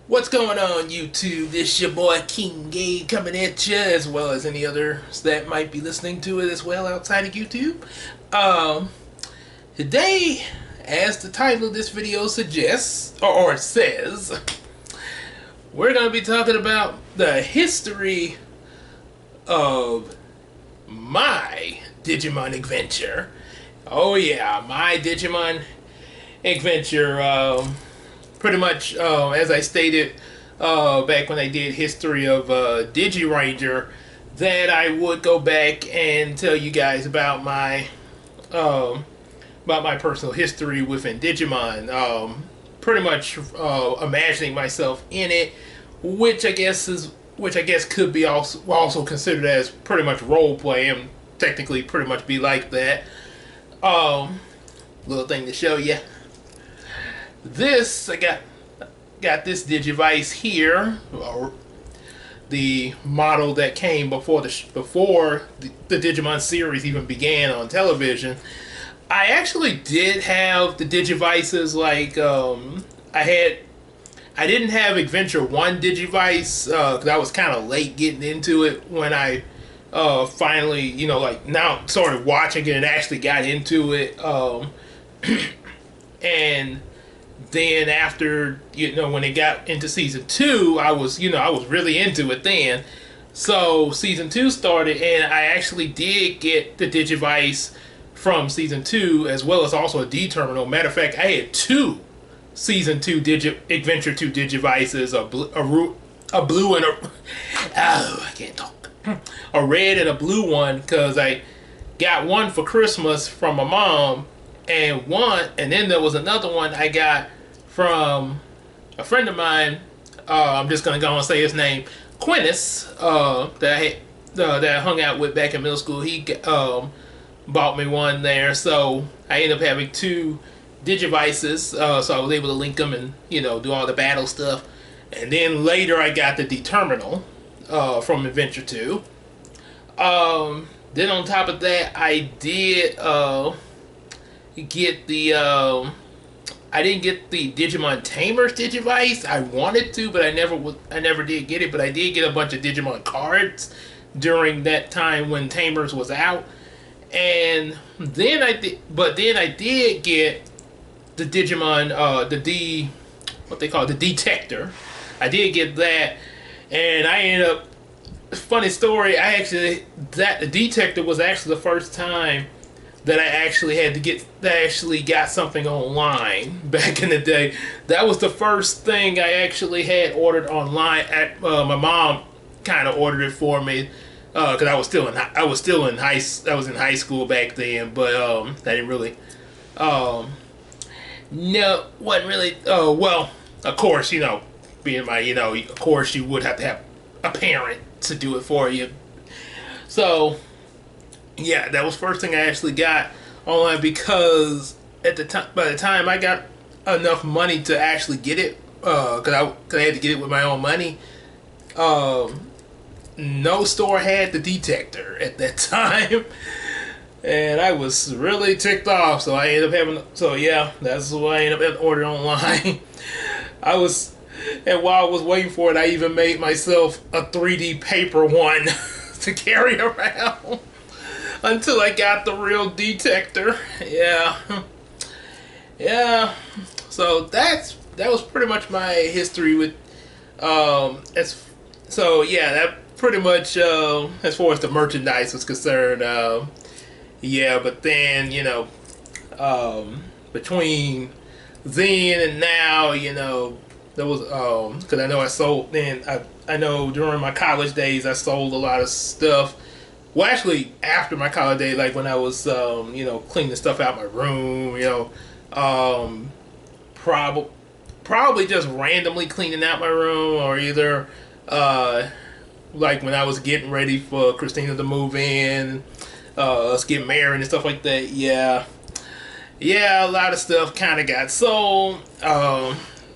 What's going on, YouTube? This your boy King Gabe coming at you, as well as any others that might be listening to it as well outside of YouTube. Um, Today, as the title of this video suggests, or says, we're going to be talking about the history of my Digimon adventure. Oh yeah, my Digimon adventure. Pretty much, as I stated back when I did history of DigiRanger, that I would go back and tell you guys about my personal history within Digimon. Pretty much imagining myself in it, which I guess could be also considered as pretty much role play and technically pretty much be like that. Little thing to show you. I got this Digivice here, the model that came before the Digimon series even began on television. I actually did have the Digivices, like I didn't have Adventure 1 Digivice because I was kind of late getting into it when I finally, like now started watching it and actually got into it. And then after, when it got into season 2, I was really into it then. So season 2 started, and I actually did get the Digivice from season 2, as well as also a D-Terminal. Matter of fact, I had two season 2 Adventure 2 Digivices, a blue and a I can't talk. A red and a blue one, because I got one for Christmas from my mom, and then there was another one I got from a friend of mine. I'm just gonna go and say his name, Quintus, that I hung out with back in middle school. He bought me one there, so I ended up having two Digivices. So I was able to link them and do all the battle stuff. And then later I got the D-Terminal from Adventure 2. Then on top of that, I did get the I didn't get the Digimon Tamers Digivice. I wanted to, but I never did get it. But I did get a bunch of Digimon cards during that time when Tamers was out. And then I did get the Digimon what they call it, the Detector. I did get that, and I ended up, funny story, the Detector was actually the first time that I actually got something online back in the day. That was the first thing I actually had ordered online. My mom kind of ordered it for me because I was in high school back then, but I didn't really no, wasn't really. Well, of course, being of course you would have to have a parent to do it for you. So yeah, that was the first thing I actually got online, because by the time I got enough money to actually get it, because I had to get it with my own money. No store had the Detector at that time, and I was really ticked off. So I ended up having. So yeah, that's why I ended up having to order online. And while I was waiting for it, I even made myself a 3D paper one to carry around until I got the real Detector. Yeah. So that was pretty much my history with that pretty much as far as the merchandise was concerned. Yeah, but then between then and now, there was because I know I sold then. I know during my college days I sold a lot of stuff. Well, actually, after my college days, like when I was, cleaning stuff out my room, probably just randomly cleaning out my room, or either, like when I was getting ready for Christina to move in, us getting married and stuff like that. Yeah, a lot of stuff kind of got sold.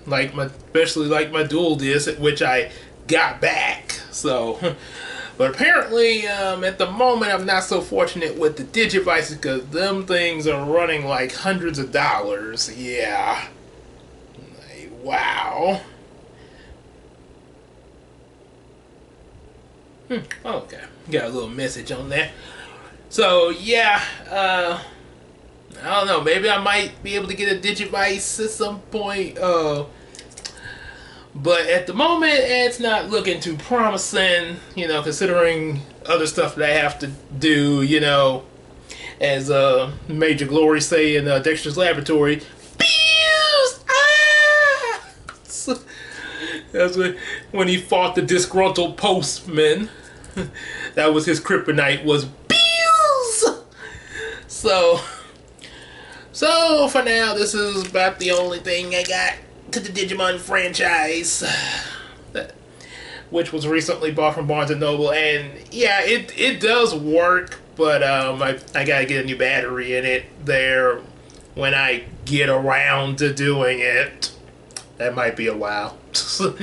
Especially like my dual disc, which I got back. So. But apparently, at the moment, I'm not so fortunate with the Digivices, because them things are running like hundreds of dollars. Yeah. Like, wow. Okay, got a little message on there. So yeah, I don't know. Maybe I might be able to get a Digivice at some point. But at the moment, it's not looking too promising. Considering other stuff that I have to do. As Major Glory say in Dexter's Laboratory. Pews! Ah! That's when he fought the disgruntled postman. That was his kryptonite. Was pews! So for now, this is about the only thing I got to the Digimon franchise, which was recently bought from Barnes and Noble, and yeah, it does work, but I gotta get a new battery in it there when I get around to doing it. That might be a while. So,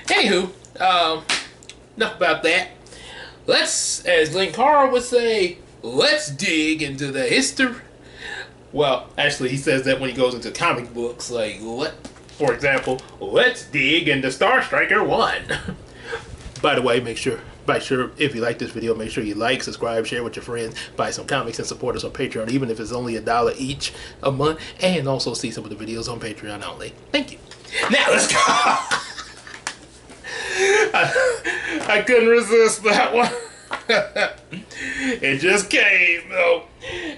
anywho, enough about that. Let's, as Linkara would say, let's dig into the history. Well, actually, he says that when he goes into comic books, like, for example, let's dig into Star Striker 1. By the way, make sure if you like this video, make sure you like, subscribe, share with your friends, buy some comics, and support us on Patreon, even if it's only $1 each a month, and also see some of the videos on Patreon only. Thank you. Now, let's go. I couldn't resist that one. It just came, though.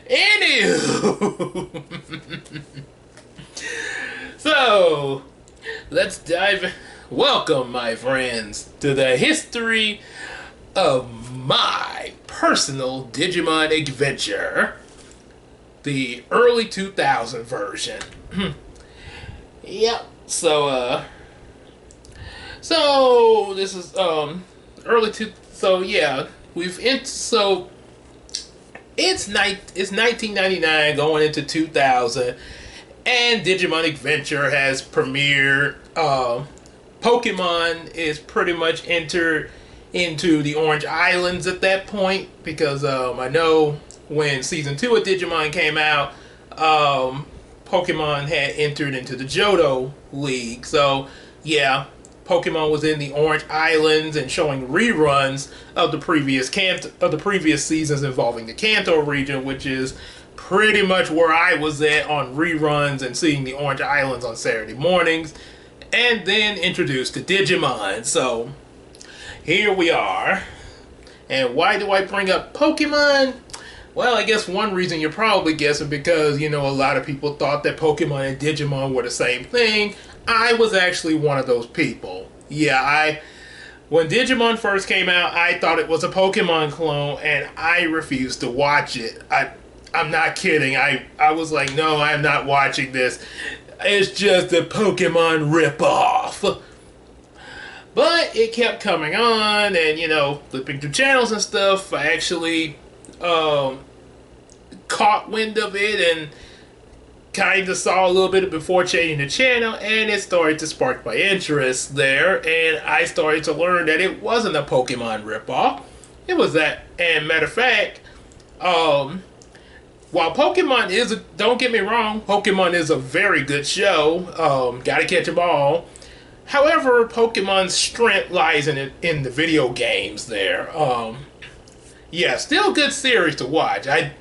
Anywho. So, let's dive. Welcome, my friends, to the history of my personal Digimon adventure. The early 2000 version. Yep. So this is so yeah, it's 1999 going into 2000, and Digimon Adventure has premiered. Pokemon is pretty much entered into the Orange Islands at that point, because I know when Season 2 of Digimon came out, Pokemon had entered into the Johto League. So, yeah, Pokemon was in the Orange Islands and showing reruns of the previous seasons involving the Kanto region, which is pretty much where I was at on reruns and seeing the Orange Islands on Saturday mornings, and then introduced to Digimon. So here we are. And why do I bring up Pokemon? Well, I guess one reason you're probably guessing because, a lot of people thought that Pokemon and Digimon were the same thing. I was actually one of those people. Yeah, when Digimon first came out, I thought it was a Pokemon clone, and I refused to watch it. I'm not kidding. I was like, no, I'm not watching this. It's just a Pokemon ripoff. But it kept coming on, and, flipping through channels and stuff, I actually caught wind of it and kind of saw a little bit before changing the channel, and it started to spark my interest there, and I started to learn that it wasn't a Pokemon ripoff. It was that, and matter of fact, while Pokemon don't get me wrong, Pokemon is a very good show, gotta catch them all. However, Pokemon's strength lies in the video games there. Yeah, still good series to watch. I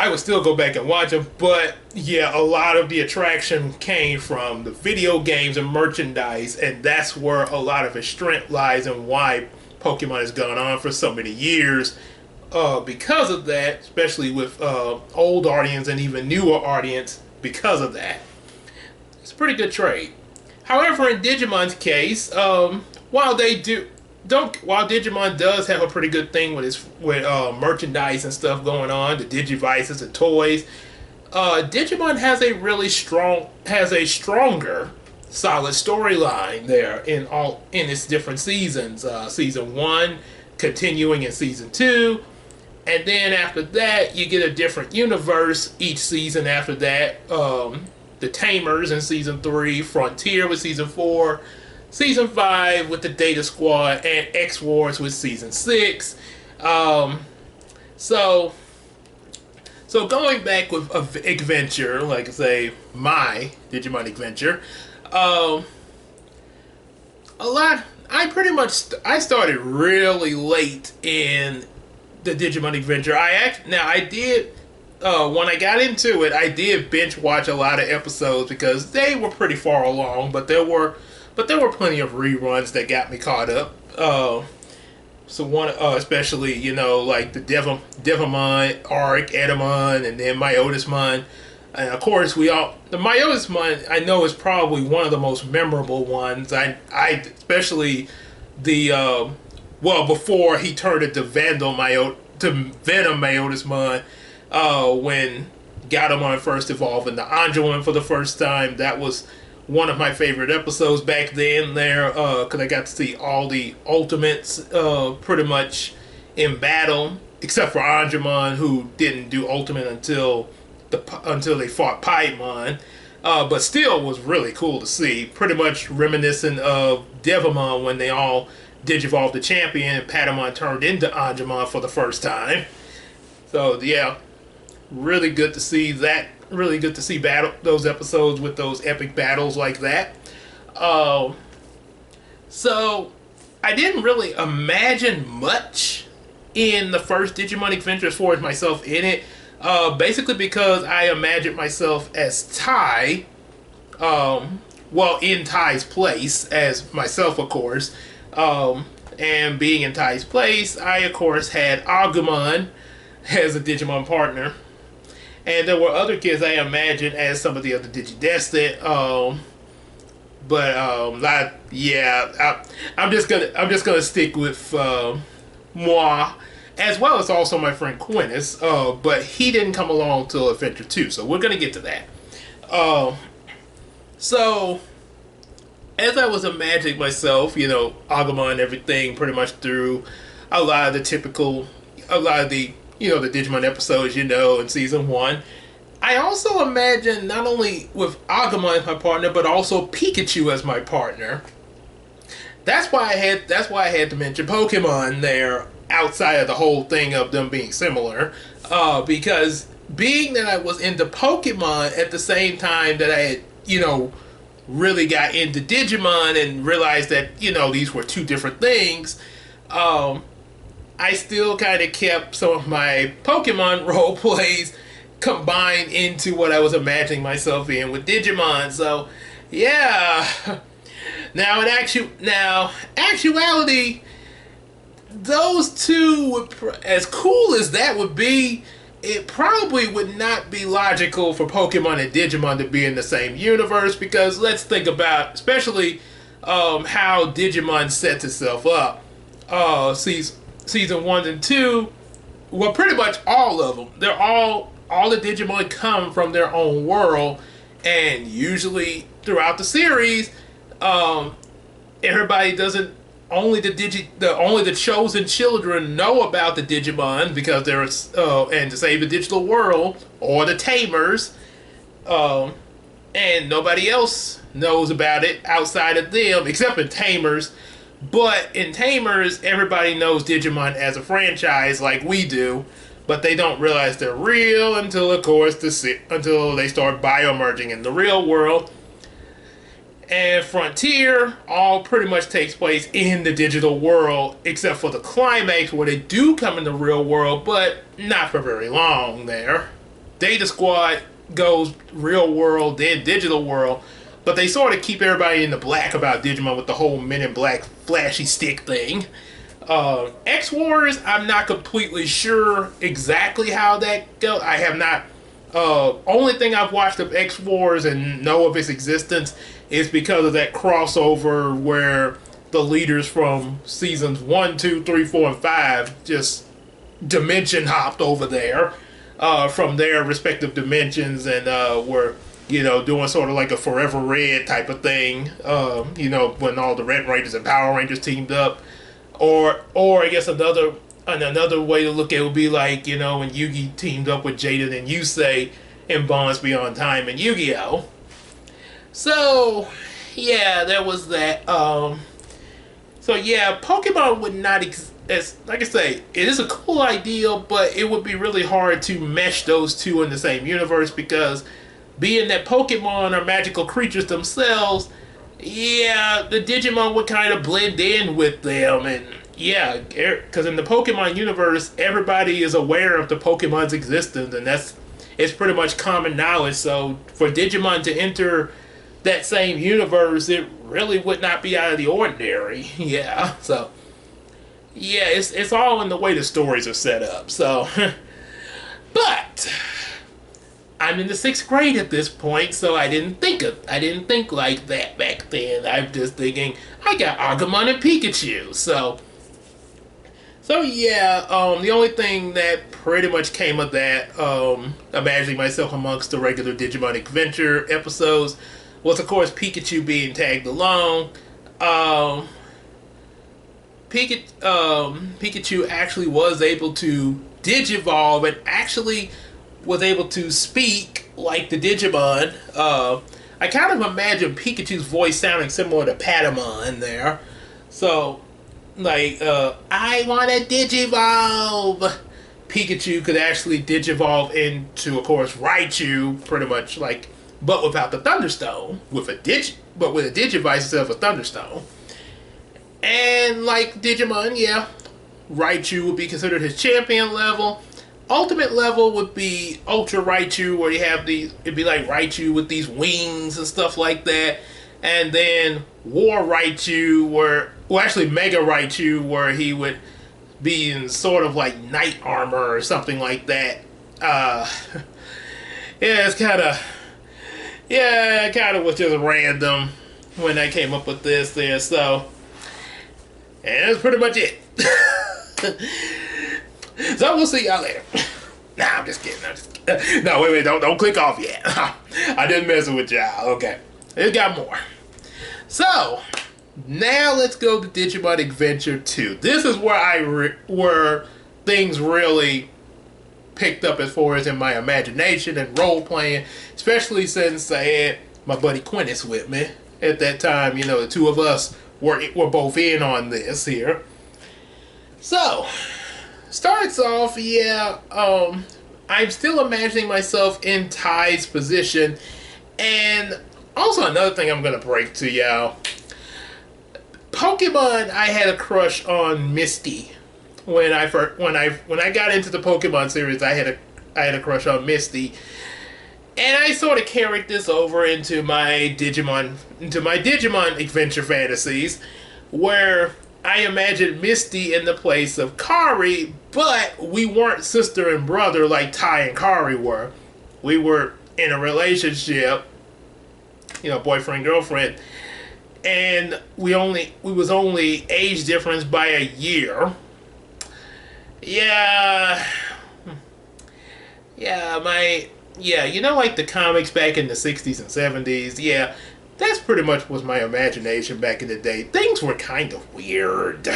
would still go back and watch them, but yeah, a lot of the attraction came from the video games and merchandise, and that's where a lot of its strength lies, and why Pokemon has gone on for so many years. Because of that, especially with old audience and even newer audience, because of that. It's a pretty good trade. However, in Digimon's case, while Digimon does have a pretty good thing with merchandise and stuff going on, the Digivices and toys, Digimon has a stronger, solid storyline there in its different seasons. Season 1 continuing in Season 2, and then after that you get a different universe each season after that. The Tamers in Season 3, Frontier with Season 4, Season 5 with the Data Squad, and X-Wars with Season 6. So going back with Adventure, like I say, my Digimon Adventure, A lot. I pretty much I started really late in the Digimon Adventure. I did when I got into it, I did binge watch a lot of episodes because they were pretty far along, but there were plenty of reruns that got me caught up. So one, especially like the Devamon arc, Edamon, and then Myotismon, and of course the Myotismon I know is probably one of the most memorable ones. I especially the before he turned into Venom Myotismon, when Gatomon first evolved into Angemon for the first time. That was one of my favorite episodes back then there, because I got to see all the Ultimates pretty much in battle, except for Angemon, who didn't do Ultimate until they fought Paimon. But still was really cool to see. Pretty much reminiscent of Devamon when they all Digivolved the champion and Patamon turned into Angemon for the first time. So yeah, really good to see that. Really good to see those episodes with those epic battles like that. So I didn't really imagine much in the first Digimon Adventure as far as myself in it. Basically because I imagined myself as Tai. In Tai's place as myself, of course. And being in Tai's place, I of course had Agumon as a Digimon partner. And there were other kids I imagined as some of the other Digidestined. I'm just gonna stick with moi, as well as also my friend Quintus. But he didn't come along till Adventure 2, so we're gonna get to that. So as I was imagining myself, Agumon and everything, pretty much through a lot of the the Digimon episodes, in season 1. I also imagined not only with Agumon as my partner, but also Pikachu as my partner. That's why I had to mention Pokemon there, outside of the whole thing of them being similar. Because being that I was into Pokemon at the same time that I had, really got into Digimon and realized that, these were two different things, I still kind of kept some of my Pokemon role plays combined into what I was imagining myself in with Digimon. So, yeah. Now, actuality, those two would, as cool as that would be, it probably would not be logical for Pokemon and Digimon to be in the same universe, because let's think about, especially how Digimon sets itself up. Season 1 and 2, well, pretty much all of them. They're all the Digimon come from their own world, and usually throughout the series, everybody doesn't. Only the chosen children know about the Digimon because they're and to save the digital world, or the Tamers, and nobody else knows about it outside of them except in Tamers. But in Tamers, everybody knows Digimon as a franchise like we do, but they don't realize they're real until, of course, until they start biomerging in the real world. And Frontier all pretty much takes place in the digital world, except for the climax where they do come in the real world, but not for very long there. Data Squad goes real world, then digital world, but they sort of keep everybody in the black about Digimon with the whole Men in Black flashy stick thing. X-Wars, I'm not completely sure exactly how that goes. I have not. Only thing I've watched of X-Wars and know of its existence is because of that crossover where the leaders from seasons 1, 2, 3, 4, and 5 just dimension hopped over there from their respective dimensions, and were doing sort of like a Forever Red type of thing, when all the Red Rangers and Power Rangers teamed up, or I guess another way to look at it would be like, when Yugi teamed up with Jaden and Yusei in Bonds Beyond Time and Yu-Gi-Oh! So, yeah, there was that. So, yeah, Pokemon would not, like I say, it is a cool idea, but it would be really hard to mesh those two in the same universe, because being that Pokemon are magical creatures themselves, yeah, the Digimon would kind of blend in with them, and yeah, because in the Pokemon universe, everybody is aware of the Pokemon's existence, and it's pretty much common knowledge. So for Digimon to enter that same universe, it really would not be out of the ordinary. Yeah, so yeah, it's all in the way the stories are set up. So, but I'm in the sixth grade at this point, so I didn't think like that back then. I'm just thinking I got Agumon and Pikachu. So yeah, the only thing that pretty much came of that, imagining myself amongst the regular Digimon Adventure episodes, was of course Pikachu being tagged along. Pikachu actually was able to digivolve and actually was able to speak like the Digimon. I kind of imagine Pikachu's voice sounding similar to Patamon there. So, like, I want to digivolve. Pikachu could actually digivolve into, of course, Raichu, pretty much like, but without the Thunderstone, but with a Digivice instead of a Thunderstone. And like Digimon, yeah, Raichu would be considered his champion level. Ultimate level would be Ultra Raichu, where you have it'd be like Raichu with these wings and stuff like that. And then War Raichu, actually Mega Raichu, where he would be in sort of like knight armor or something like that. Yeah, it kind of was just random when I came up with this there. So, and that's pretty much it. So we'll see y'all later. Nah, I'm just kidding. No, wait, don't click off yet. I didn't mess with y'all. Okay, it got more. So now let's go to Digimon Adventure 2. This is where things really picked up as far as in my imagination and role playing, especially since I had my buddy Quintus with me at that time. You know, the two of us were both in on this here. So starts off, yeah. I'm still imagining myself in Ty's position, and also another thing I'm gonna break to y'all. Pokemon, I had a crush on Misty when I got into the Pokemon series. I had a crush on Misty, and I sort of carried this over into my Digimon adventure fantasies, where I imagined Misty in the place of Kari, but we weren't sister and brother like Ty and Kari were. We were in a relationship, you know, boyfriend, girlfriend, and we was only age difference by a year. Yeah, you know, like the comics back in the 60s and 70s, yeah, that's pretty much was my imagination back in the day. Things were kind of weird.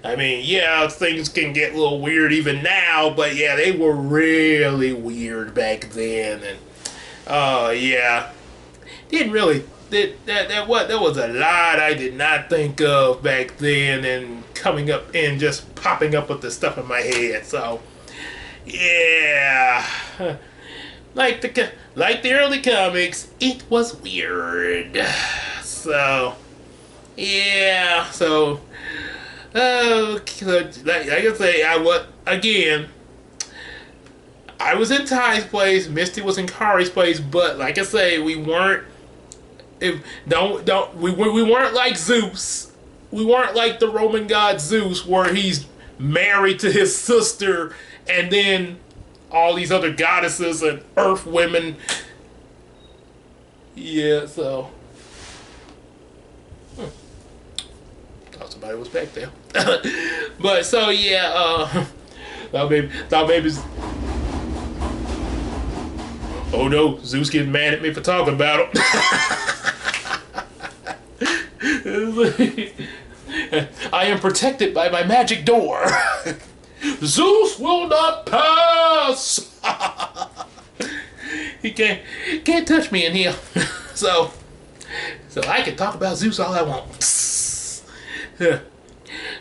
I mean, yeah, things can get a little weird even now, but yeah, they were really weird back then, and yeah, didn't really there was a lot I did not think of back then, and coming up and just popping up with the stuff in my head. So yeah, like the early comics, it was weird. So yeah, so like I say, I was in Ty's place, Misty was in Kari's place, but like I say, we weren't like Zeus. We weren't like the Roman god Zeus, where he's married to his sister, and then all these other goddesses and earth women. Yeah, so thought somebody was back there. But so yeah, thought maybe. Oh no, Zeus getting mad at me for talking about him. I am protected by my magic door. Zeus will not pass. He can't touch me in here. So I can talk about Zeus all I want.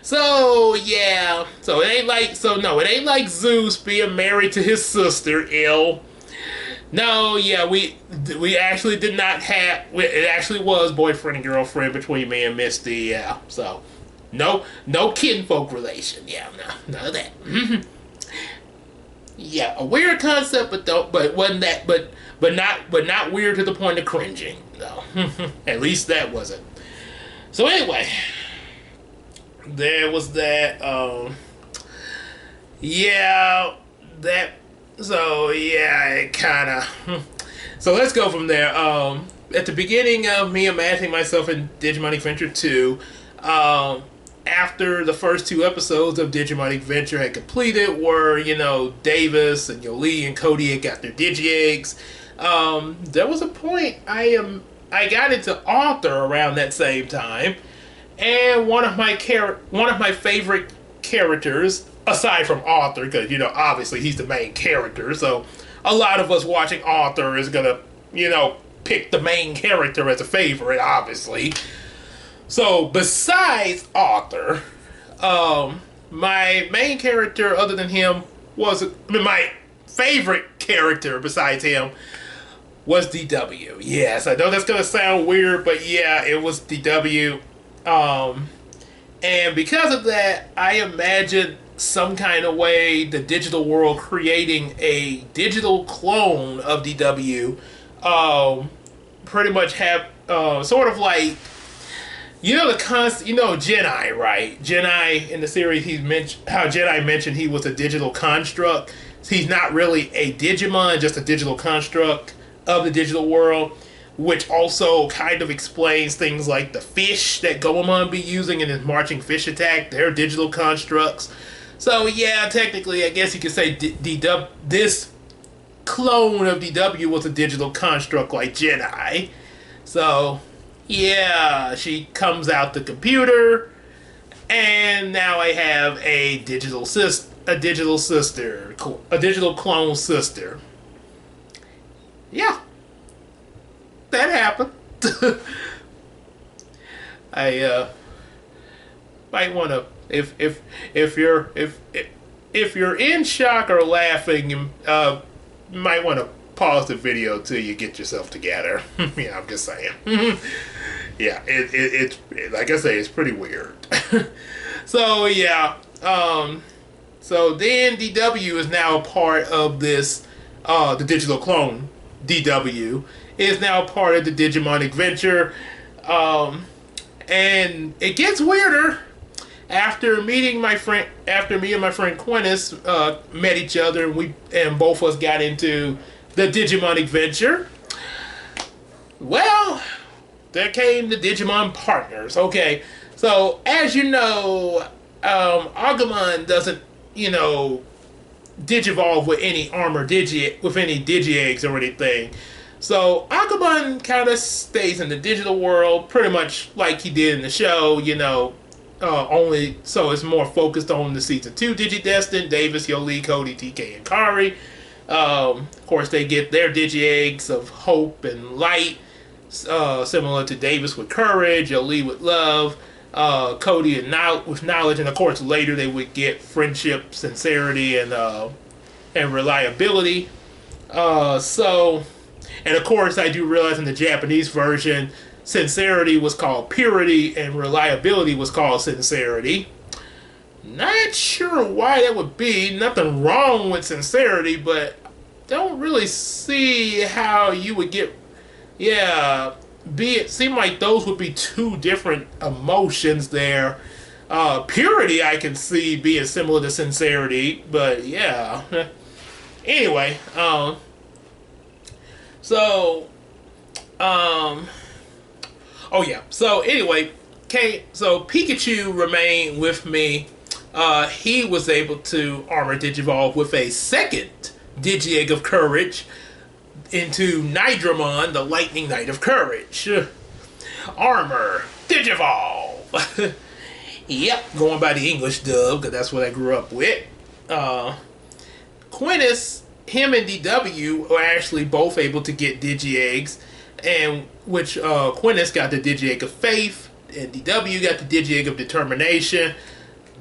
So yeah, it ain't like Zeus being married to his sister, ill. No, yeah, we actually did not have. It actually was boyfriend and girlfriend between me and Misty. Yeah, so no kinfolk relation. Yeah, no, none of that. Yeah, a weird concept, but wasn't that, but not weird to the point of cringing. No, at least that wasn't. So anyway, there was that. Yeah, that. So yeah, it kind of. So let's go from there. At the beginning of me imagining myself in Digimon Adventure 2, after the first two episodes of Digimon Adventure had completed, were, Davis and Yoli and Cody had got their Digi eggs. There was a point I got into Author around that same time, and one of my favorite characters, aside from Arthur, because obviously he's the main character, so a lot of us watching Arthur is gonna pick the main character as a favorite, obviously. So besides Arthur, my main character other than him my favorite character besides him was DW. Yes, I know that's gonna sound weird, but yeah, it was DW. And because of that, I imagine some kind of way the digital world creating a digital clone of DW. Pretty much have sort of like Jedi, right? Jedi in the series, he's mentioned how Jedi mentioned he was a digital construct. He's not really a Digimon, just a digital construct of the digital world, which also kind of explains things like the fish that Goemon be using in his marching fish attack. They're digital constructs. So yeah, technically, I guess you could say this clone of DW was a digital construct like Jedi. So yeah, she comes out the computer, and now I have a digital clone sister. Yeah, that happened. I might want to if you're in shock or laughing, you might want to pause the video till you get yourself together. Yeah, I'm just saying. Yeah, it's like I say, it's pretty weird. So yeah, so then DW is now a part of this. The digital clone DW is now part of the Digimon Adventure, and it gets weirder. After me and my friend Quintus met each other, and both of us got into the Digimon Adventure. Well, there came the Digimon partners. Okay, so as you know, Agumon doesn't, digivolve with any with any Digi eggs or anything. So Agumon kind of stays in the digital world, pretty much like he did in the show. Only so it's more focused on the season 2 Digidestined, Davis, Yoli, Cody, TK, and Kari. Of course, they get their Digi eggs of hope and light, similar to Davis with courage, Yoli with love, Cody with knowledge, and of course later they would get friendship, sincerity, and reliability. And of course I do realize in the Japanese version, sincerity was called purity and reliability was called sincerity. Not sure why that would be. Nothing wrong with sincerity, but don't really see how you would get. Yeah, it seemed like those would be two different emotions there. Purity I can see being similar to sincerity, but yeah. Anyway, so oh yeah. So anyway, so Pikachu remained with me. He was able to armor digivolve with a second Digi-Egg of Courage into Nidramon, the Lightning Knight of Courage. Armor digivolve. Yep, going by the English dub, because that's what I grew up with. Quintus, him and DW were actually both able to get Digi-Eggs, and which Quintus got the Digi-Egg of Faith, and DW got the Digi-Egg of Determination.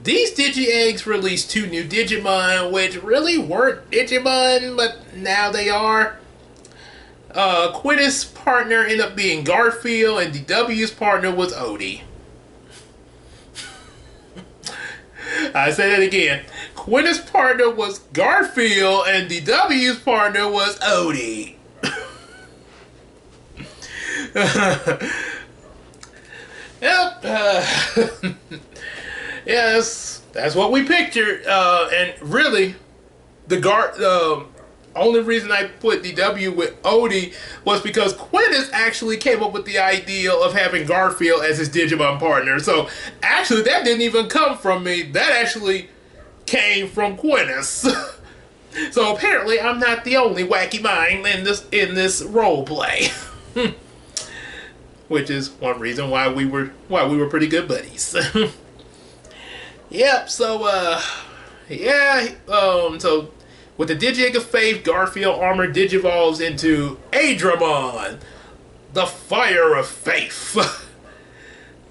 These Digi-Eggs released 2 new Digimon, which really weren't Digimon, but now they are. Quintus' partner ended up being Garfield, and DW's partner was Odie. I say that again. Quintus' partner was Garfield, and DW's partner was Odie. Yep. Yeah, that's what we pictured. And really, the only reason I put DW with Odie was because Quintus actually came up with the idea of having Garfield as his Digimon partner. So actually, that didn't even come from me. That actually came from Quintus. So apparently, I'm not the only wacky mind in this role play. Which is one reason why we were pretty good buddies. Yep. So yeah. So with the Digi-Egg of Faith, Garfield armor digivolves into Adramon, the Fire of Faith.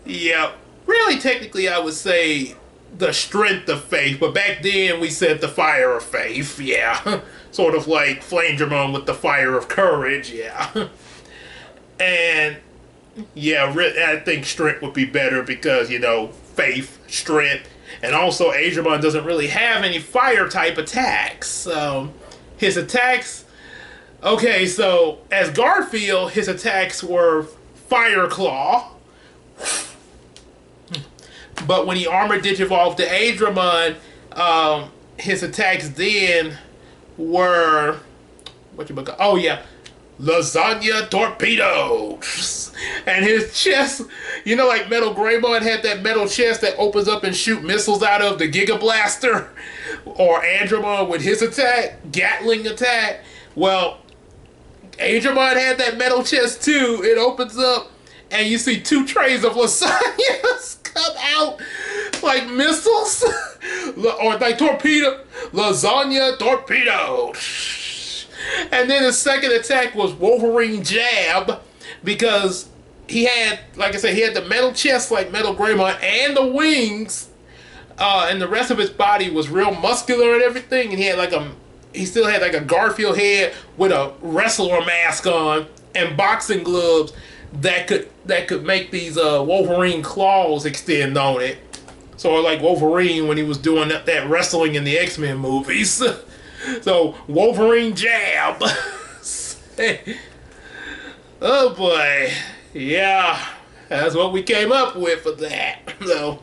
Yep. Really, technically, I would say the Strength of Faith, but back then we said the Fire of Faith. Yeah. Sort of like Flame-Dramon with the Fire of Courage. Yeah. And yeah, I think strength would be better because, faith, strength, and also Adramon doesn't really have any fire type attacks. His attacks, okay, so as Garfield, his attacks were Fire Claw. But when he armor digivolved to Adramon, his attacks then were, Lasagna Torpedo. And his chest, like Metal Greymon had that metal chest that opens up and shoot missiles out of the Giga Blaster. Or Adramon with his attack, Gatling attack. Well, Adramon had that metal chest too. It opens up and you see 2 trays of lasagnas come out like missiles. Or like torpedo. Lasagna Torpedo. And then his second attack was Wolverine Jab, because he had, like I said, he had the metal chest like Metal Greymon and the wings, and the rest of his body was real muscular and everything. And he still had like a Garfield head with a wrestler mask on and boxing gloves that could make these Wolverine claws extend on it. So like Wolverine when he was doing that wrestling in the X-Men movies. So, Wolverine Jab. Oh boy. Yeah. That's what we came up with for that. So,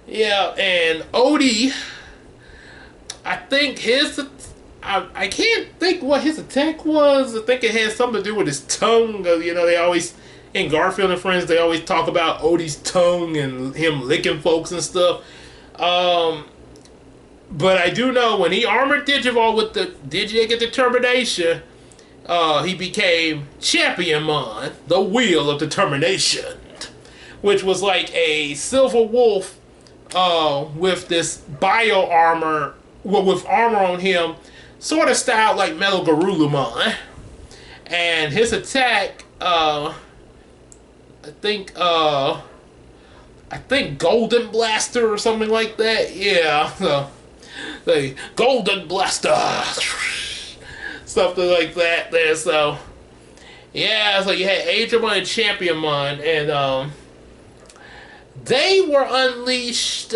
yeah. And Odie, I think I can't think what his attack was. I think it had something to do with his tongue. They always, in Garfield and Friends, they always talk about Odie's tongue and him licking folks and stuff. But I do know when he armored Digivolve with the Digi-Egg of Determination, he became Championmon, the Wheel of Determination, which was like a silver wolf with this bio armor, with armor on him, sort of styled like Metal Garurumon. And his attack, I think Golden Blaster or something like that. Yeah, so the Golden Blaster, something like that. There, so yeah, so you had Adramon and Championmon, and they were unleashed.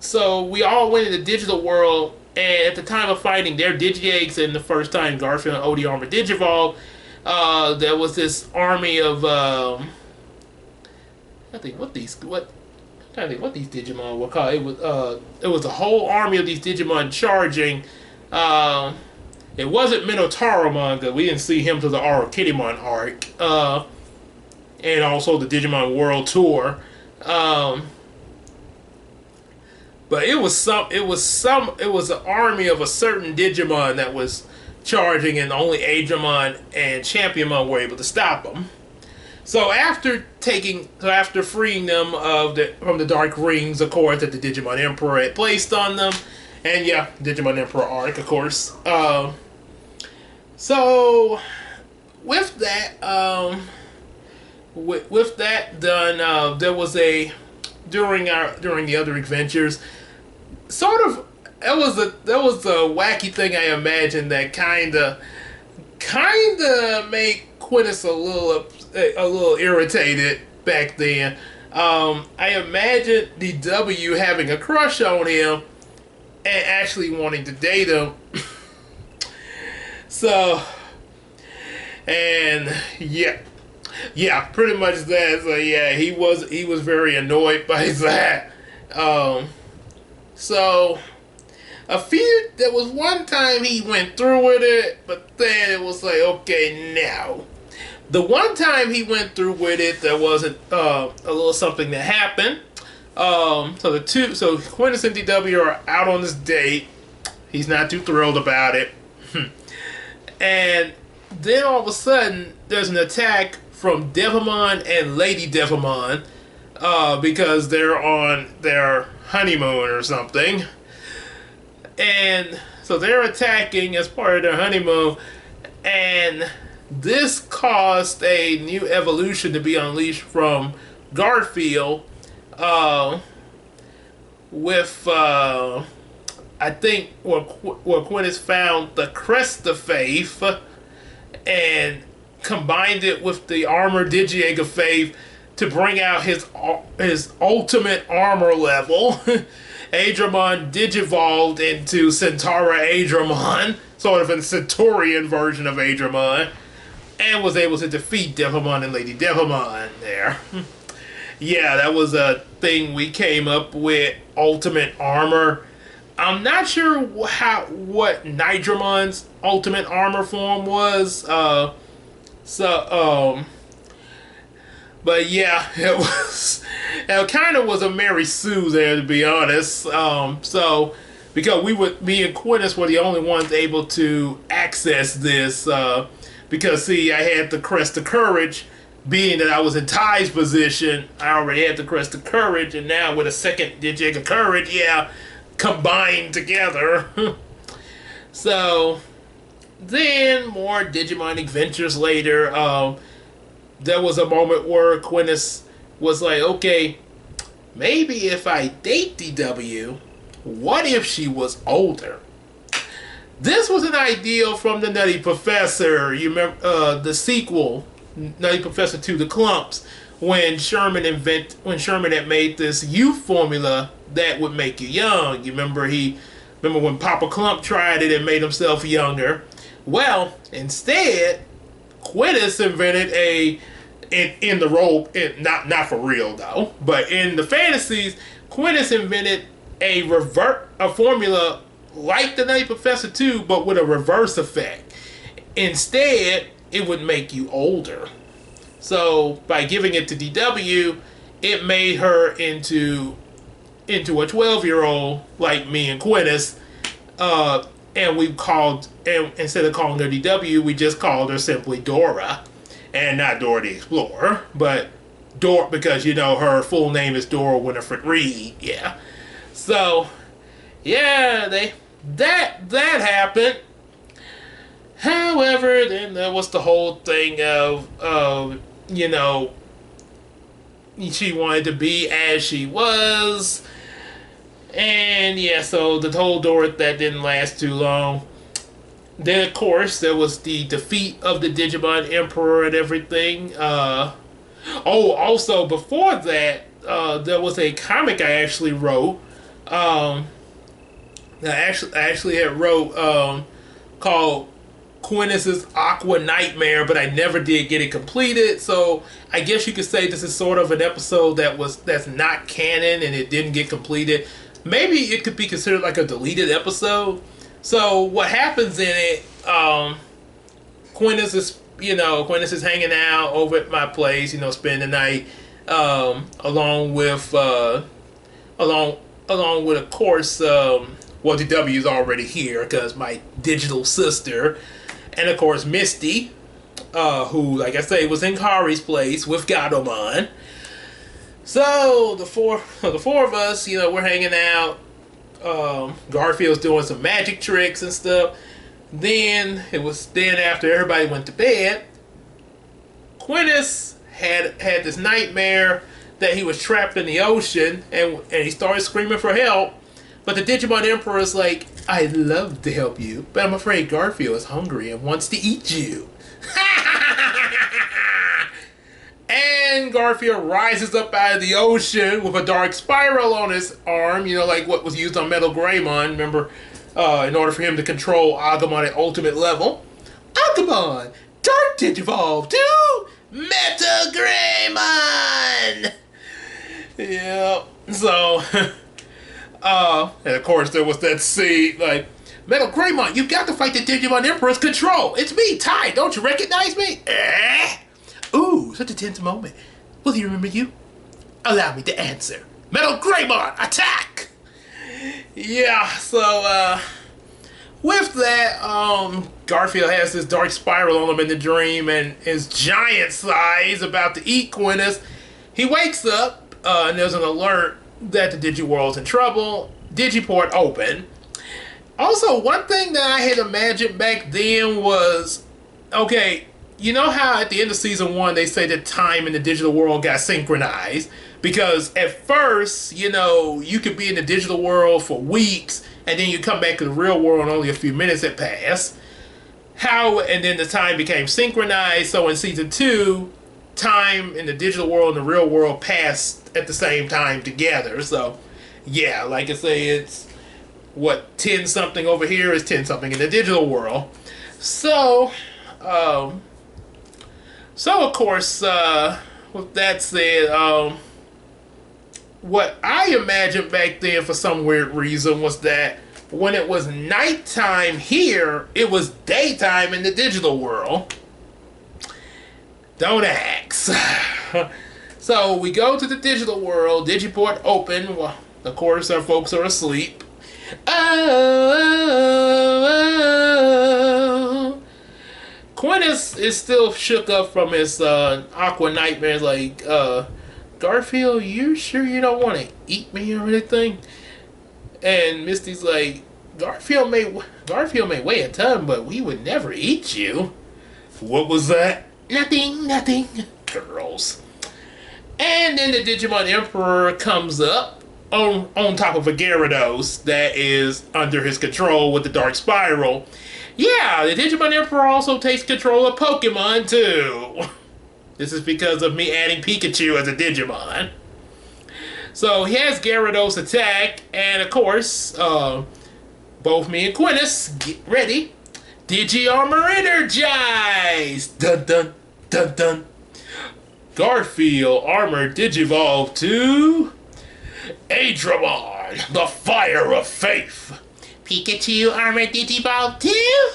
So we all went into the digital world, and at the time of fighting their Digi-Eggs, and the first time Garfield and Odie armored Digivolve, there was this army of I think what these Digimon were called. It was a whole army of these Digimon charging. It wasn't Minotauromon, because we didn't see him to the Aurokidimon arc, and also the Digimon World Tour. But it was an army of a certain Digimon that was charging, and only Adramon and Championmon were able to stop them. So after freeing them from the Dark Rings, of course, that the Digimon Emperor had placed on them, and yeah, Digimon Emperor arc, of course. So with that, with that done, there was during the other adventures, sort of, there was a wacky thing I imagined that kind of kind of made Quintus a little irritated back then. I imagine DW having a crush on him and actually wanting to date him. So, and yeah, pretty much that. So yeah, he was very annoyed by that. So there was one time he went through with it, but then it was like, okay, now. The one time he went through with it, there wasn't a little something that happened. So Quintus and DW are out on this date. He's not too thrilled about it. And then all of a sudden, there's an attack from Devimon and Lady Devimon because they're on their honeymoon or something. And so they're attacking as part of their honeymoon. And this caused a new evolution to be unleashed from Garfield with, I think, where Quintus found the Crest of Faith and combined it with the Armor Digi-Egg of Faith to bring out his ultimate armor level. Adramon digivolved into Centaura Adramon, sort of a Centaurian version of Adramon, and was able to defeat Devimon and Lady Devimon there. Yeah, that was a thing we came up with, ultimate armor. I'm not sure what Nidramon's ultimate armor form was. But yeah, it kind of was a Mary Sue there, to be honest. So because me and Quintus were the only ones able to access this. Because see, I had the Crest of Courage. Being that I was in Ty's position, I already had the Crest of Courage, and now with a second Digi-Egg of Courage, yeah, combined together. So then more Digimon adventures later. There was a moment where Quintus was like, okay, maybe if I date DW, what if she was older? This was an idea from the Nutty Professor. You remember the sequel, Nutty Professor to the Clumps, when Sherman had made this youth formula that would make you young. You remember when Papa Clump tried it and made himself younger. Well, instead, Quintus invented not for real though, but in the fantasies, Quintus invented a formula like the Nutty Professor 2, but with a reverse effect. Instead, it would make you older. So by giving it to DW, it made her into a 12-year-old like me and Quintus. And instead of calling her DW, we just called her simply Dora. And not Dora the Explorer, but Dora, because her full name is Dora Winifred Reed. Yeah. So yeah, that happened. However, then there was the whole thing of she wanted to be as she was. And yeah, so the whole Dora that didn't last too long. Then, of course, there was the defeat of the Digimon Emperor and everything. Also, before that, there was a comic I actually wrote. I actually had wrote called Quintus's Aqua Nightmare, but I never did get it completed. So I guess you could say this is sort of an episode that's not canon and it didn't get completed. Maybe it could be considered like a deleted episode. So what happens in it? Quintus is hanging out over at my place. Spending the night, along with of course, DW is already here because my digital sister, and of course Misty, who, like I say, was in Kari's place with Gatomon. So the four of us, we're hanging out. Garfield's doing some magic tricks and stuff. Then after everybody went to bed, Quintus had this nightmare that he was trapped in the ocean and he started screaming for help. But the Digimon Emperor is like, I'd love to help you, but I'm afraid Garfield is hungry and wants to eat you. And Garfield rises up out of the ocean with a dark spiral on his arm, you know, like what was used on Metal Greymon, remember, in order for him to control Agumon at ultimate level. Agumon! Dark Digivolve to Metal Greymon! Yeah, so, and of course there was that scene, like, Metal Greymon, you got to fight the Digimon Emperor's control. It's me, Ty, don't you recognize me? Ooh, such a tense moment. Will he remember you? Allow me to answer. Metal Greymon, attack! Yeah, so, with that, Garfield has this dark spiral on him in the dream and his giant size about to eat Quintus. He wakes up, and there's an alert that the Digiworld's in trouble. Digiport open. Also, one thing that I had imagined back then was, okay, you know how at the end of season 1 they say that time in the digital world got synchronized? Because at first, you know, you could be in the digital world for weeks and then you come back to the real world and only a few minutes had passed. And then the time became synchronized, so in season 2, time in the digital world and the real world passed at the same time together. So, yeah, like I say, it's what 10 something over here is 10 something in the digital world. So, of course, with that said, what I imagined back then for some weird reason was that when it was nighttime here, it was daytime in the digital world. Don't ask. So we go to the digital world, Digiport open. Well, of course, our folks are asleep. Quintus is still shook up from his aqua nightmares, like, Garfield, you sure you don't want to eat me or anything? And Misty's like, Garfield may weigh a ton, but we would never eat you. What was that? Nothing. Girls. And then the Digimon Emperor comes up on top of a Gyarados that is under his control with the Dark Spiral. Yeah, the Digimon Emperor also takes control of Pokemon too. This is because of me adding Pikachu as a Digimon. So he has Gyarados attack, and of course, both me and Quintus get ready. Digi-Armor Energize! Dun dun dun dun. Garfield Armor Digivolve to Adramon, the Fire of Faith. Pikachu Armor Digivolve to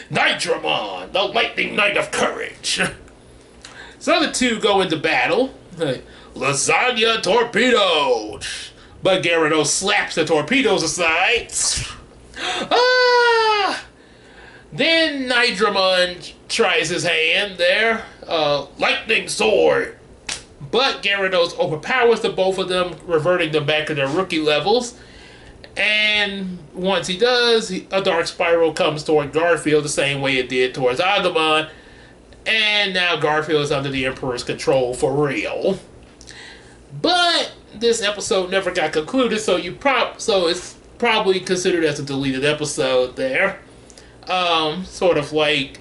Nitramon, the Lightning Knight of Courage. So the two go into battle. Lasagna Torpedo! But Gyarados slaps the torpedoes aside. Then Nitramon tries his hand there. Lightning Sword. But Gyarados overpowers the both of them, reverting them back to their rookie levels. And once he does, a Dark Spiral comes toward Garfield the same way it did towards Agumon. And now Garfield is under the Emperor's control for real. But this episode never got concluded, so it's probably considered as a deleted episode there. Sort of like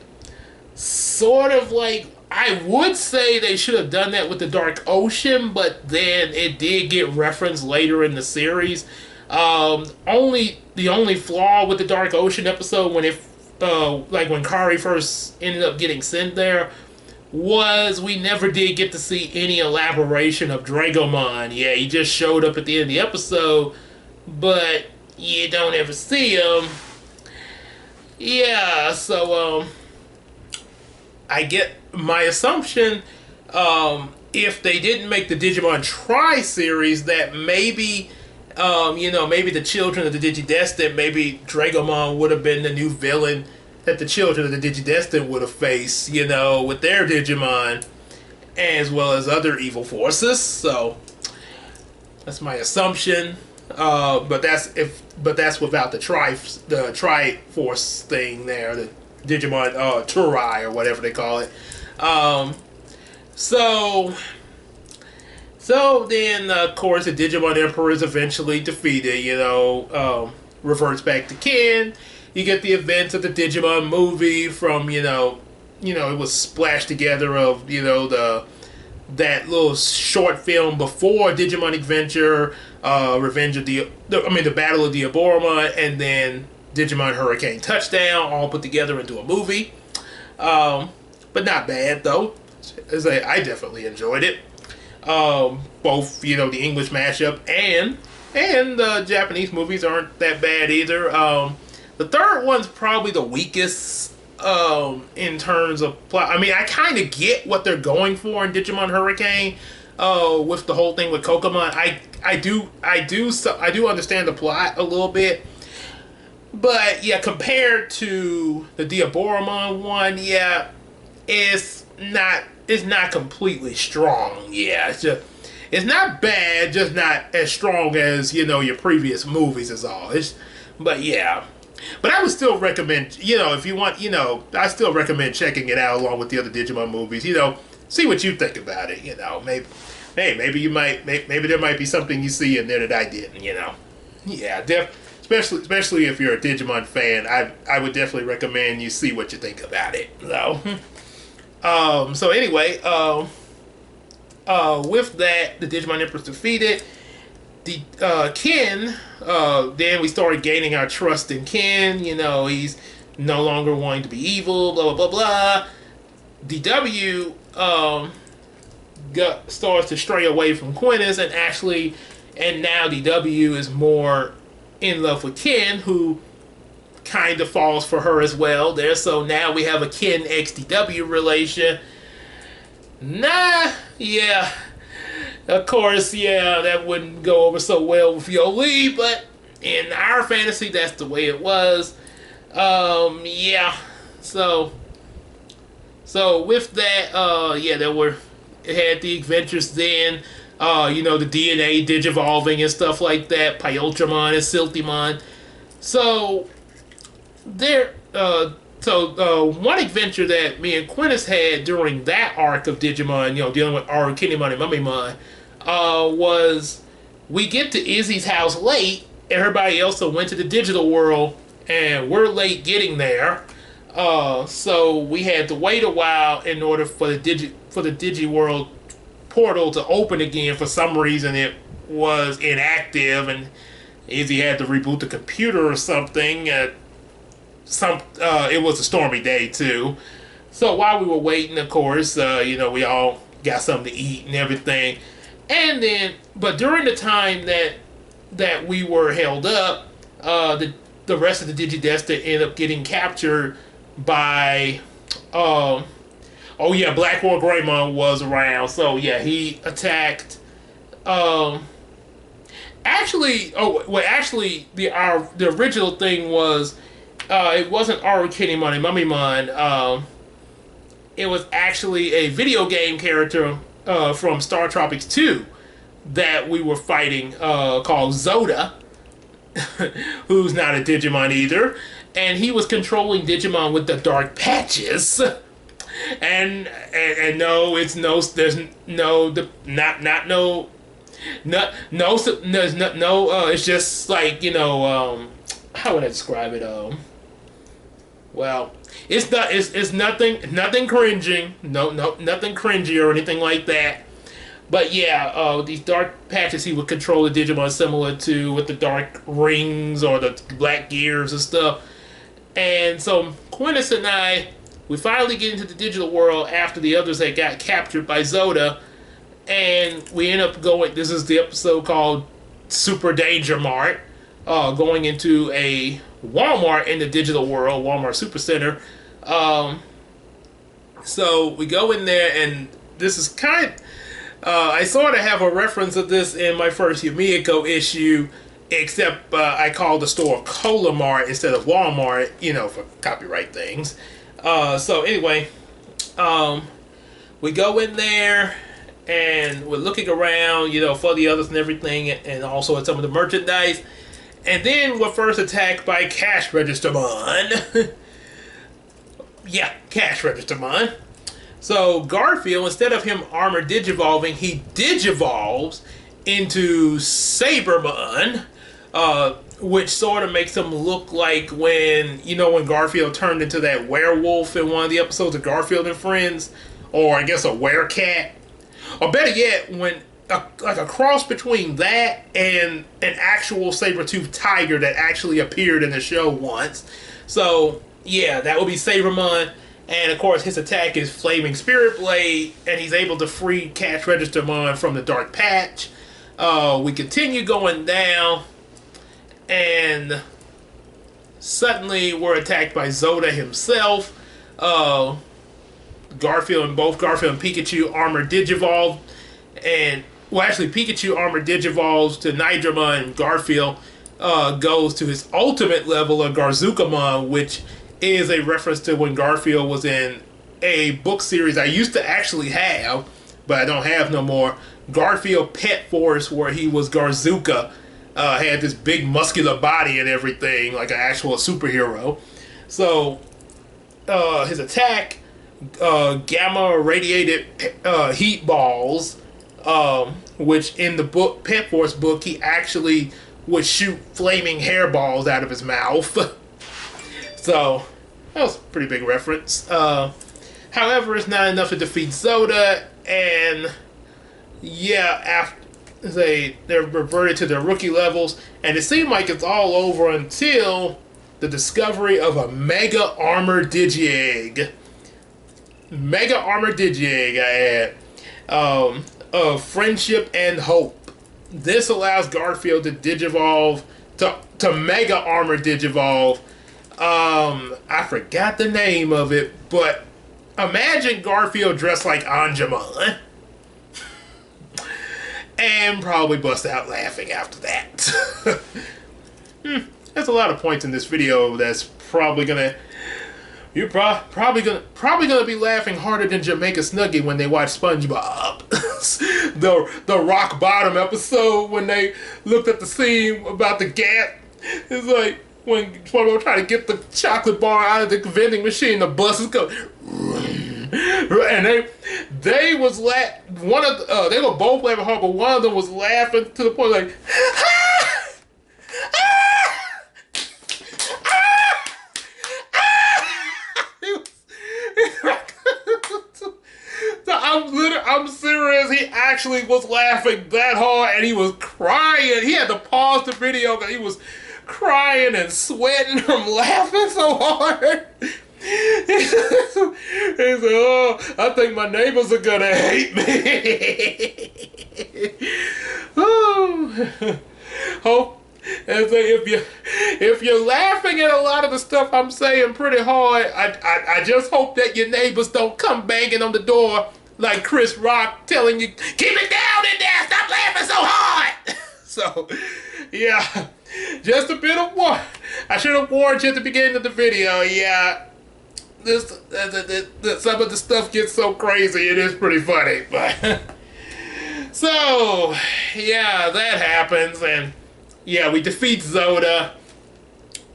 I would say they should have done that with the Dark Ocean, but then it did get referenced later in the series. The only flaw with the Dark Ocean episode when Kari first ended up getting sent there was we never did get to see any elaboration of Dragomon. Yeah, he just showed up at the end of the episode, but you don't ever see him. Yeah, so I get my assumption, if they didn't make the Digimon Tri-series, that maybe the children of the Digidestined, maybe Dragomon would have been the new villain that the children of the Digidestined would have faced, with their Digimon, as well as other evil forces. So that's my assumption. But that's without the Triforce thing there, the Digimon Turai or whatever they call it. So So then, of course, the Digimon Emperor is eventually defeated. Reverts back to Ken. You get the events of the Digimon movie from it was splashed together of the that little short film before Digimon Adventure, Revenge of the Battle of the Aboromon, and then Digimon Hurricane Touchdown, all put together into a movie. But not bad though. I definitely enjoyed it. Both the English mashup and the Japanese movies aren't that bad either. The third one's probably the weakest in terms of plot. I mean, I kind of get what they're going for in Digimon Hurricane with the whole thing with Kokomon. I do understand the plot a little bit. But yeah, compared to the Diaboromon one, yeah, it's not completely strong. Yeah, it's not bad, just not as strong as your previous movies is all. But yeah, but I would still recommend if you want I still recommend checking it out along with the other Digimon movies. See what you think about it. Maybe you might maybe there might be something you see in there that I didn't. Yeah, especially if you're a Digimon fan, I would definitely recommend you see what you think about it. So anyway, with that, the Digimon Emperor's defeated. The Ken, then we started gaining our trust in Ken. He's no longer wanting to be evil. Blah blah blah blah. DW starts to stray away from Quintus, and now DW is more in love with Ken, who kind of falls for her as well there. So now we have a Ken XDW relation. Yeah. Of course, yeah, that wouldn't go over so well with Yoli, but in our fantasy, that's the way it was. Yeah. So with that, it had the adventures then. The DNA digivolving and stuff like that, Pyultramon and Silthymon. So one adventure that me and Quintus had during that arc of Digimon, dealing with Arukinimon and Mummymon, was we get to Izzy's house late. Everybody else went to the digital world, and we're late getting there. So we had to wait a while in order for the Digi World portal to open again. For some reason it was inactive, and Izzy had to reboot the computer or something. It was a stormy day too. So while we were waiting, of course, we all got something to eat and everything. And then, but during the time that we were held up, the rest of the Digidestined ended up getting captured by Blackwall Greymon was around. So yeah, he attacked. The original thing was it wasn't Arukinimon and Mummymon. It was actually a video game character from Star Tropics 2 that we were fighting called Zoda, who's not a Digimon either, and he was controlling Digimon with the dark patches. And no, it's no. There's no. It's just like how would I describe it? Well, it's not. It's nothing cringing. Nothing cringy or anything like that. But yeah, these dark patches he would control the Digimon similar to with the dark rings or the black gears and stuff. And so Quintus and we finally get into the digital world after the others had got captured by Zoda, and we end up going. This is the episode called Super Danger Mart, going into a Walmart in the digital world, Walmart Supercenter. So we go in there, and this is I sort of have a reference of this in my first Yumiko issue, except I called the store Cola Mart instead of Walmart, for copyright things. So anyway, we go in there and we're looking around, for the others and everything, and also at some of the merchandise. And then we're first attacked by Cash Registermon. Yeah, Cash Registermon. So Garfield, instead of him armor digivolving, he digivolves into Sabermon, which sort of makes him look like when Garfield turned into that werewolf in one of the episodes of Garfield and Friends, or I guess a werecat, or better yet, like a cross between that and an actual saber-toothed tiger that actually appeared in the show once. So yeah, that would be Sabermon. And of course, his attack is Flaming Spirit Blade, and he's able to free Cash Registermon from the Dark Patch. We continue going down, and suddenly we're attacked by Zoda himself. Garfield and Pikachu armor digivolve, and actually Pikachu armor digivolves to Nidramon, and Garfield goes to his ultimate level of Garzukamon, which is a reference to when Garfield was in a book series I used to actually have, but I don't have no more. Garfield Pet Force, where he was Garzuka, had this big muscular body and everything, like an actual superhero. So his attack, gamma radiated heat balls, which in the book Pet Force book, he actually would shoot flaming hairballs out of his mouth. So that was a pretty big reference. However, it's not enough to defeat Zoda, and yeah, after they're reverted to their rookie levels, and it seemed like it's all over until the discovery of a Mega Armor Digi-Egg. Mega Armor Digi-Egg, I add. Of Friendship and Hope. This allows Garfield to digivolve to Mega Armor Digivolve. I forgot the name of it, but imagine Garfield dressed like Angemon. And probably bust out laughing after that. There's a lot of points in this video that's probably gonna... You're probably gonna be laughing harder than Jamaica Snuggie when they watch SpongeBob. the rock bottom episode when they looked at the scene about the gap. It's like when SpongeBob trying to get the chocolate bar out of the vending machine, the buses go, and they was they were both laughing hard, but one of them was laughing to the point like, I'm serious. He actually was laughing that hard, and he was crying. He had to pause the video because he was crying and sweating from laughing so hard. He said, "Oh, I think my neighbors are gonna hate me." Hope. And so if you're laughing at a lot of the stuff I'm saying pretty hard, I just hope that your neighbors don't come banging on the door like Chris Rock telling you, keep it down in there, stop laughing so hard. So, yeah, just a bit of warning. I should have warned you at the beginning of the video. Yeah, some of the stuff gets so crazy, it is pretty funny. But so, yeah, that happens, and yeah, we defeat Zoda.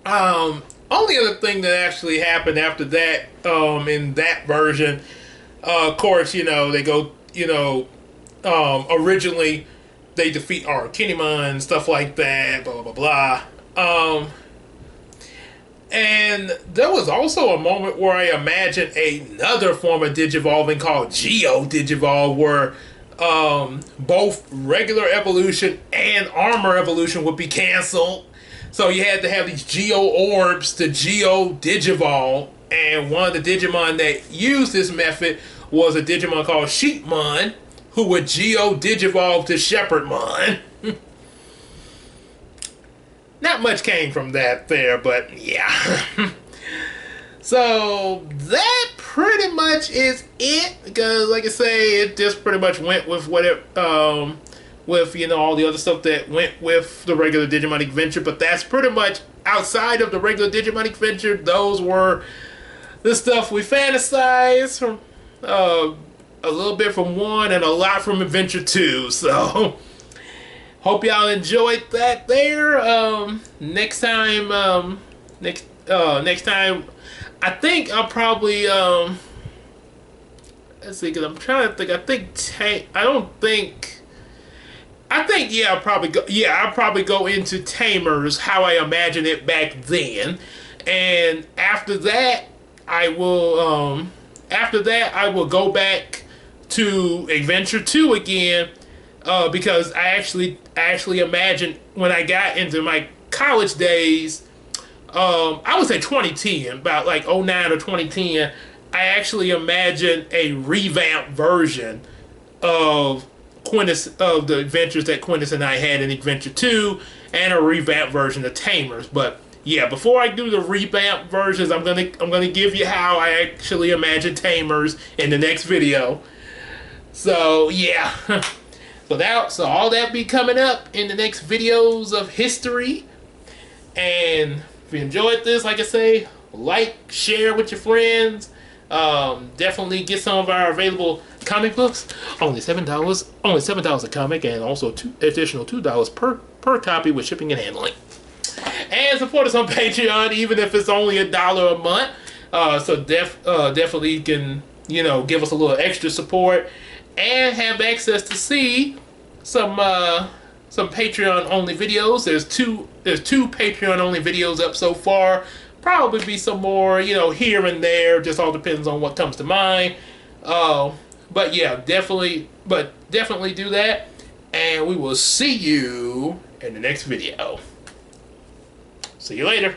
Only other thing that actually happened after that, in that version, of course, they go, originally they defeat Kinemon and stuff like that, blah, blah, blah, blah. And there was also a moment where I imagined another form of Digivolving called Geo Digivolve, where both regular evolution and armor evolution would be canceled. So you had to have these Geo Orbs to Geo Digivolve. And one of the Digimon that used this method was a Digimon called Sheepmon, who would Geo Digivolve to Shepherdmon. Not much came from that there, but yeah. So that pretty much is it, because like I say, it just pretty much went with what it with all the other stuff that went with the regular Digimon Adventure. But that's pretty much outside of the regular Digimon Adventure. Those were the stuff we fantasized from, a little bit from 1 and a lot from Adventure 2. So hope y'all enjoyed that there. Next time, next time, I think I'll probably let's see, because I'm trying to think. I don't think. I think yeah, I'll probably go into Tamers how I imagine it back then, and after that I will go back to Adventure 2 again, because I actually imagined when I got into my college days, I would say 2010, about like '09 or 2010. I actually imagined a revamped version of of the adventures that Quintus and I had in Adventure 2, and a revamped version of Tamers. But yeah, before I do the revamped versions, I'm gonna give you how I actually imagine Tamers in the next video. So yeah. So all that be coming up in the next videos of history. And if you enjoyed this, like I say, like, share with your friends. Definitely get some of our available comic books. Only $7. Only $7 a comic, and also additional $2 per copy with shipping and handling. And support us on Patreon, even if it's only $1 a month. So definitely can give us a little extra support and have access to see some Patreon only videos. There's two Patreon only videos up so far. Probably be some more, here and there. Just all depends on what comes to mind. But yeah, definitely do that. And we will see you in the next video. See you later.